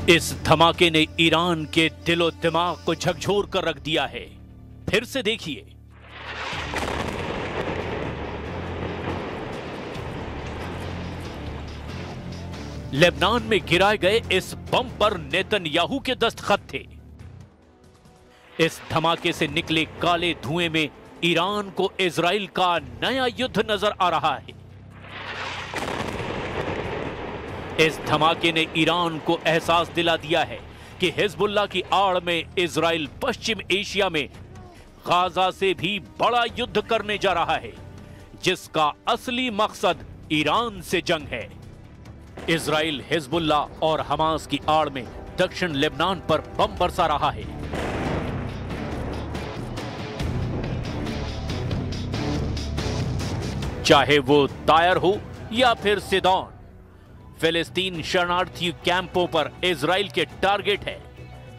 इस धमाके ने ईरान के दिलो दिमाग को झकझोर कर रख दिया है। फिर से देखिए। लेबनान में गिराए गए इस बम पर नेतन्याहू के दस्तखत थे। इस धमाके से निकले काले धुएं में ईरान को इजराइल का नया युद्ध नजर आ रहा है। इस धमाके ने ईरान को एहसास दिला दिया है कि हिजबुल्लाह की आड़ में इजराइल पश्चिम एशिया में गाजा से भी बड़ा युद्ध करने जा रहा है, जिसका असली मकसद ईरान से जंग है। इजराइल हिजबुल्लाह और हमास की आड़ में दक्षिण लेबनान पर बम बरसा रहा है। चाहे वो तायर हो या फिर सिदोन, फिलिस्तीन शरणार्थी कैंपों पर इजराइल के टारगेट है।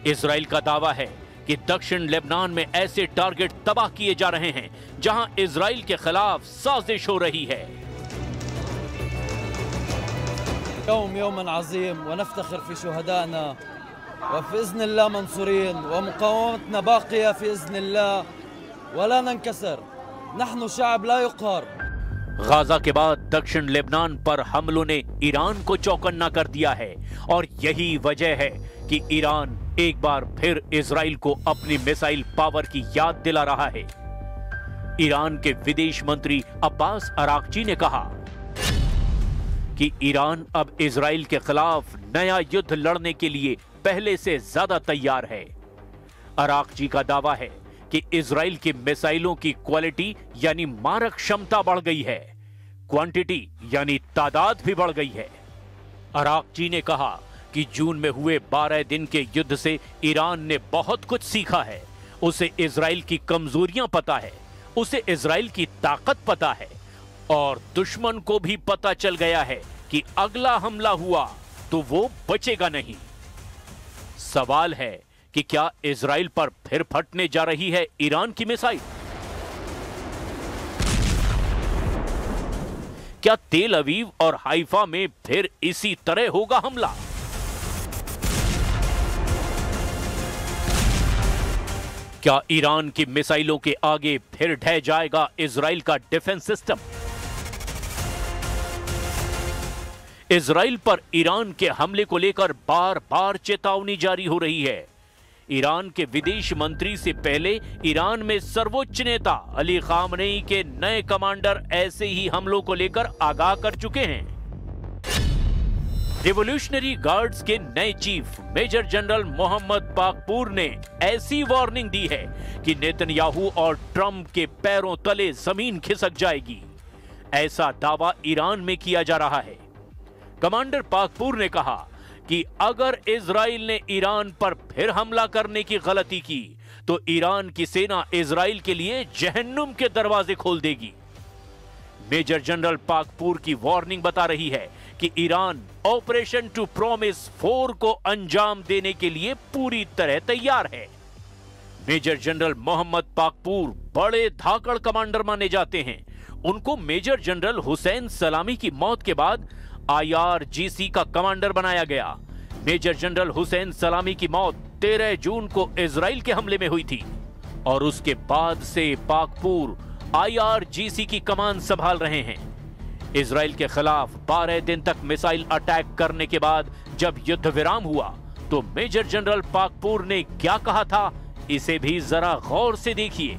इजराइल का दावा है कि दक्षिण लेबनान में ऐसे टारगेट तबाह किए जा रहे हैं जहां इजराइल के खिलाफ साजिश हो रही है। यौम अज़ीम व नफ्तखिर फी शुहदाना व फ़िज़्न अल्लाह मंसूरीन व मुक़ावमतना बाक़िया फी इज़्न अल्लाह व ला ननकसर नहनु शअब ला युक़हर। गाजा के बाद दक्षिण लेबनान पर हमलों ने ईरान को चौकन्ना कर दिया है और यही वजह है कि ईरान एक बार फिर इजराइल को अपनी मिसाइल पावर की याद दिला रहा है। ईरान के विदेश मंत्री अब्बास अराक्ची ने कहा कि ईरान अब इजराइल के खिलाफ नया युद्ध लड़ने के लिए पहले से ज्यादा तैयार है। अराक्ची का दावा है कि इजराइल की मिसाइलों की क्वालिटी यानी मारक क्षमता बढ़ गई है, क्वांटिटी यानी तादाद भी बढ़ गई है। अराक्ची ने कहा कि जून में हुए 12 दिन के युद्ध से ईरान ने बहुत कुछ सीखा है। उसे इजराइल की कमजोरियां पता है, उसे इजराइल की ताकत पता है और दुश्मन को भी पता चल गया है कि अगला हमला हुआ तो वो बचेगा नहीं। सवाल है कि क्या इजराइल पर फिर फटने जा रही है ईरान की मिसाइल? क्या तेल अवीव और हाइफा में फिर इसी तरह होगा हमला? क्या ईरान की मिसाइलों के आगे फिर ढह जाएगा इजराइल का डिफेंस सिस्टम? इजराइल पर ईरान के हमले को लेकर बार बार चेतावनी जारी हो रही है। ईरान के विदेश मंत्री से पहले ईरान में सर्वोच्च नेता अली खामनेई के नए कमांडर ऐसे ही हमलों को लेकर आगाह कर चुके हैं। रिवॉल्यूशनरी गार्ड्स के नए chief major general Mohammad Pakpour ने ऐसी वार्निंग दी है कि नेतन्याहू और ट्रंप के पैरों तले जमीन खिसक जाएगी। ऐसा दावा ईरान में किया जा रहा है। कमांडर पाकपूर ने कहा कि अगर इजराइल ने ईरान पर फिर हमला करने की गलती की तो ईरान की सेना इजराइल के लिए जहन्नुम के दरवाजे खोल देगी। मेजर जनरल पाकपूर की वार्निंग बता रही है कि ईरान ऑपरेशन टू प्रॉमिस 4 को अंजाम देने के लिए पूरी तरह तैयार है। मेजर जनरल मोहम्मद पाकपूर बड़े धाकड़ कमांडर माने जाते हैं। उनको मेजर जनरल हुसैन सलामी की मौत के बाद IRGC का कमांडर बनाया गया। मेजर जनरल हुसैन सलामी की मौत 13 जून को इजराइल के हमले में हुई थी और उसके बाद से पाकपूर IRGC की कमान संभाल रहे हैं। इजराइल के खिलाफ 12 दिन तक मिसाइल अटैक करने के बाद जब युद्ध विराम हुआ तो मेजर जनरल पाकपूर ने क्या कहा था, इसे भी जरा गौर से देखिए।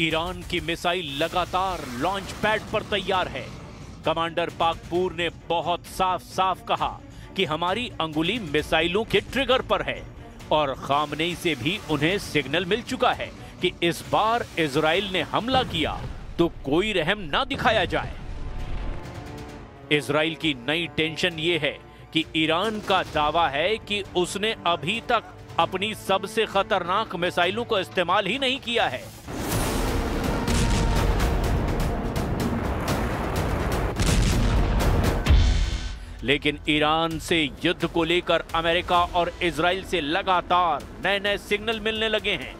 ईरान की मिसाइल लगातार लॉन्च पैड पर तैयार है। कमांडर पाकपूर ने बहुत साफ साफ कहा कि हमारी अंगुली मिसाइलों के ट्रिगर पर है और खामनेई से भी उन्हें सिग्नल मिल चुका है कि इस बार इजराइल ने हमला किया तो कोई रहम ना दिखाया जाए। इजराइल की नई टेंशन यह है कि ईरान का दावा है कि उसने अभी तक अपनी सबसे खतरनाक मिसाइलों को इस्तेमाल ही नहीं किया है। लेकिन ईरान से युद्ध को लेकर अमेरिका और इजराइल से लगातार नए नए सिग्नल मिलने लगे हैं।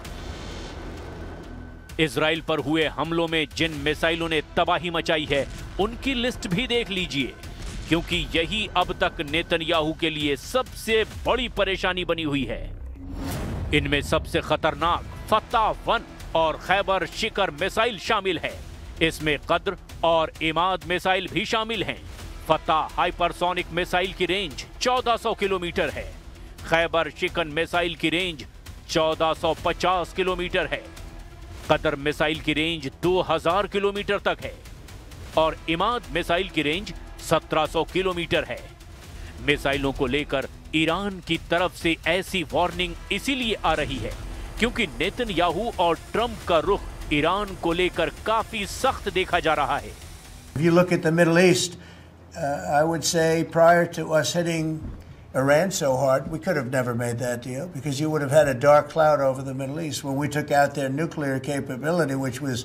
इजराइल पर हुए हमलों में जिन मिसाइलों ने तबाही मचाई है उनकी लिस्ट भी देख लीजिए, क्योंकि यही अब तक नेतन्याहू के लिए सबसे बड़ी परेशानी बनी हुई है। इनमें सबसे खतरनाक फत्ता-1 और खैबर शिखर मिसाइल शामिल है। इसमें कद्र और इमाद मिसाइल भी शामिल हैं। फत्ता हाइपरसोनिक मिसाइल की रेंज 1400 किलोमीटर है। खैबर शिखर मिसाइल की रेंज 1450 किलोमीटर है। कद्र मिसाइल की रेंज 2000 किलोमीटर तक है और इमाद मिसाइल की रेंज 1700 किलोमीटर है। मिसाइलों को लेकर ईरान की तरफ से ऐसी वार्निंग इसीलिए आ रही है क्योंकि नेतन्याहू और ट्रंप का रुख ईरान को लेकर काफी सख्त देखा जा रहा है। If you look at the Middle East, I would say prior to us hitting Iran so hard, we could have never made that deal because you would have had a dark cloud over the Middle East when we took out their nuclear capability, which was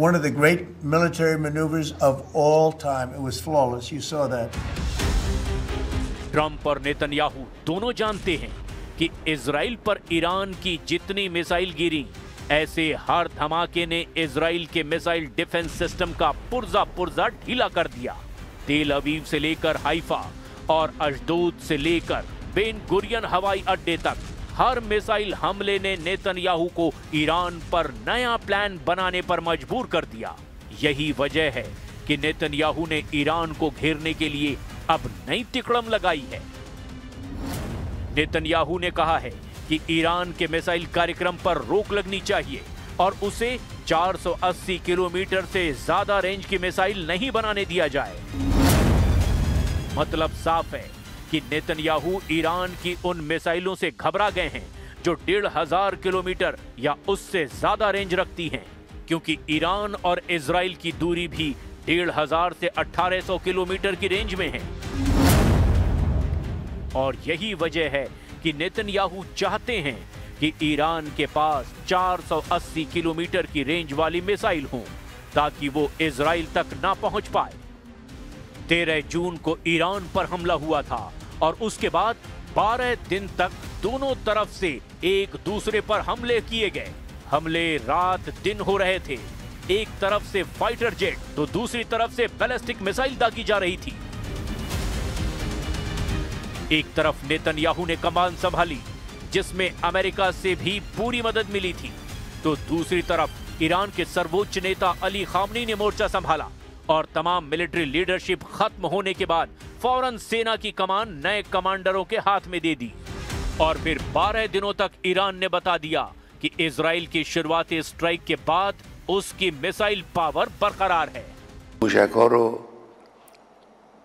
one of the great military maneuvers of all time. It was flawless. You saw that. Trump और Netanyahu दोनों जानते हैं कि Israel पर Iran की जितनी missile गिरी, ऐसे हर धमाके ने इजराइल के मिसाइल डिफेंस सिस्टम का पुर्जा ढीला कर दिया। तेल अवीव से लेकर हाइफा और अशदोद से लेकर बेन गुरियन हवाई अड्डे तक हर मिसाइल हमले ने नेतन्याहू को ईरान पर नया प्लान बनाने पर मजबूर कर दिया। यही वजह है कि नेतन्याहू ने ईरान को घेरने के लिए अब नई तिकड़म लगाई है। नेतन्याहू ने कहा है कि ईरान के मिसाइल कार्यक्रम पर रोक लगनी चाहिए और उसे 480 किलोमीटर से ज्यादा रेंज की मिसाइल नहीं बनाने दिया जाए। मतलब साफ है कि नेतन्याहू ईरान की उन मिसाइलों से घबरा गए हैं जो 1500 किलोमीटर या उससे ज्यादा रेंज रखती हैं, क्योंकि ईरान और इजराइल की दूरी भी 1500 से 1800 किलोमीटर की रेंज में है। और यही वजह है कि नेतन्याहू चाहते हैं कि ईरान के पास 480 किलोमीटर की रेंज वाली मिसाइल हो ताकि वो इजराइल तक ना पहुंच पाए। 13 जून को ईरान पर हमला हुआ था और उसके बाद 12 दिन तक दोनों तरफ से एक दूसरे पर हमले किए गए। हमले रात दिन हो रहे थे। एक तरफ से फाइटर जेट तो दूसरी तरफ से बैलिस्टिक मिसाइल दागी जा रही थी। एक तरफ नेतन्याहू ने कमान संभाली जिसमें अमेरिका से भी पूरी मदद मिली थी, तो दूसरी तरफ ईरान के सर्वोच्च नेता अली खामनी ने मोर्चा संभाला और तमाम मिलिट्री लीडरशिप खत्म होने के बाद फौरन सेना की कमान नए कमांडरों के हाथ में दे दी। और फिर 12 दिनों तक ईरान ने बता दिया कि इजराइल की शुरुआती स्ट्राइक के बाद उसकी मिसाइल पावर बरकरार है।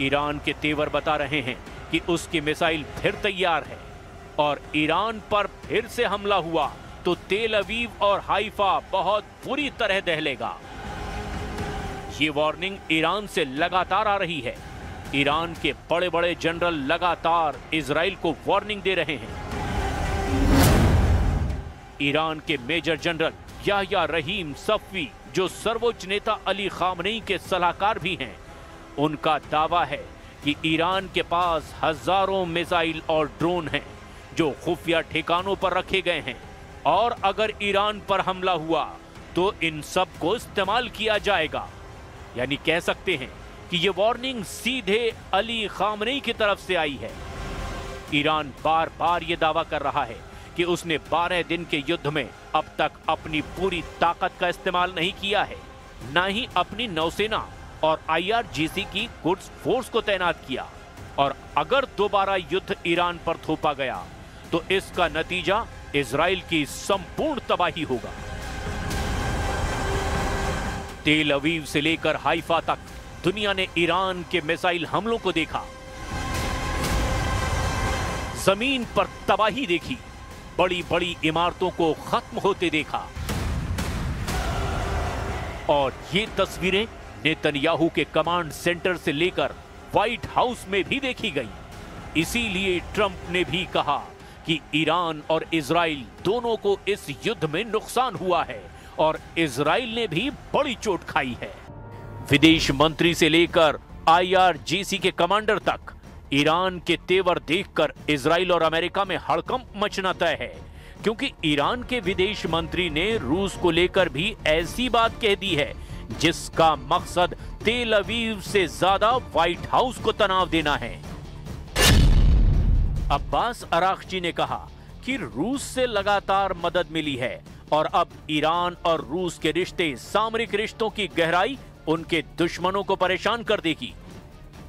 ईरान के तेवर बता रहे हैं कि उसकी मिसाइल फिर तैयार है और ईरान पर फिर से हमला हुआ तो तेल अवीव और हाइफा बहुत बुरी तरह दहलेगा। ये वार्निंग ईरान से लगातार आ रही है। ईरान के बड़े बड़े जनरल लगातार इजराइल को वार्निंग दे रहे हैं। ईरान के मेजर जनरल याह्या रहीम सफ़वी, जो सर्वोच्च नेता अली खामनेई के सलाहकार भी हैं, उनका दावा है कि ईरान के पास हजारों मिसाइल और ड्रोन हैं जो खुफिया ठिकानों पर रखे गए हैं और अगर ईरान पर हमला हुआ तो इन सब को इस्तेमाल किया जाएगा। यानी कह सकते हैं कि ये वार्निंग सीधे अली खामनेई की तरफ से आई है। ईरान बार बार ये दावा कर रहा है कि उसने 12 दिन के युद्ध में अब तक अपनी पूरी ताकत का इस्तेमाल नहीं किया है, न ही अपनी नौसेना और IRGC की गुड्स फोर्स को तैनात किया। और अगर दोबारा युद्ध ईरान पर थोपा गया तो इसका नतीजा इजराइल की संपूर्ण तबाही होगा। तेल अवीव से लेकर हाइफा तक दुनिया ने ईरान के मिसाइल हमलों को देखा, जमीन पर तबाही देखी, बड़ी बड़ी इमारतों को खत्म होते देखा। और ये तस्वीरें नेतन्याहू के कमांड सेंटर से लेकर व्हाइट हाउस में भी देखी गई। इसीलिए ट्रंप ने भी कहा कि ईरान और इजराइल दोनों को इस युद्ध में नुकसान हुआ है और इजराइल ने भी बड़ी चोट खाई है। विदेश मंत्री से लेकर IRGC के कमांडर तक ईरान के तेवर देखकर इजराइल और अमेरिका में हड़कंप मचना तय है, क्योंकि ईरान के विदेश मंत्री ने रूस को लेकर भी ऐसी बात कह दी है जिसका मकसद तेल अवीव से ज्यादा व्हाइट हाउस को तनाव देना है। अब्बास अरागची ने कहा कि रूस से लगातार मदद मिली है और अब ईरान और रूस के रिश्ते सामरिक रिश्तों की गहराई उनके दुश्मनों को परेशान कर देगी।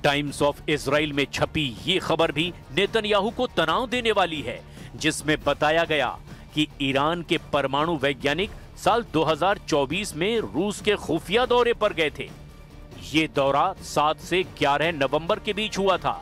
टाइम्स ऑफ इजराइल में छपी ये खबर भी नेतन्याहू को तनाव देने वाली है, जिसमें बताया गया कि ईरान के परमाणु वैज्ञानिक साल 2024 में रूस के खुफिया दौरे पर गए थे। ये दौरा 7 से 11 नवंबर के बीच हुआ था।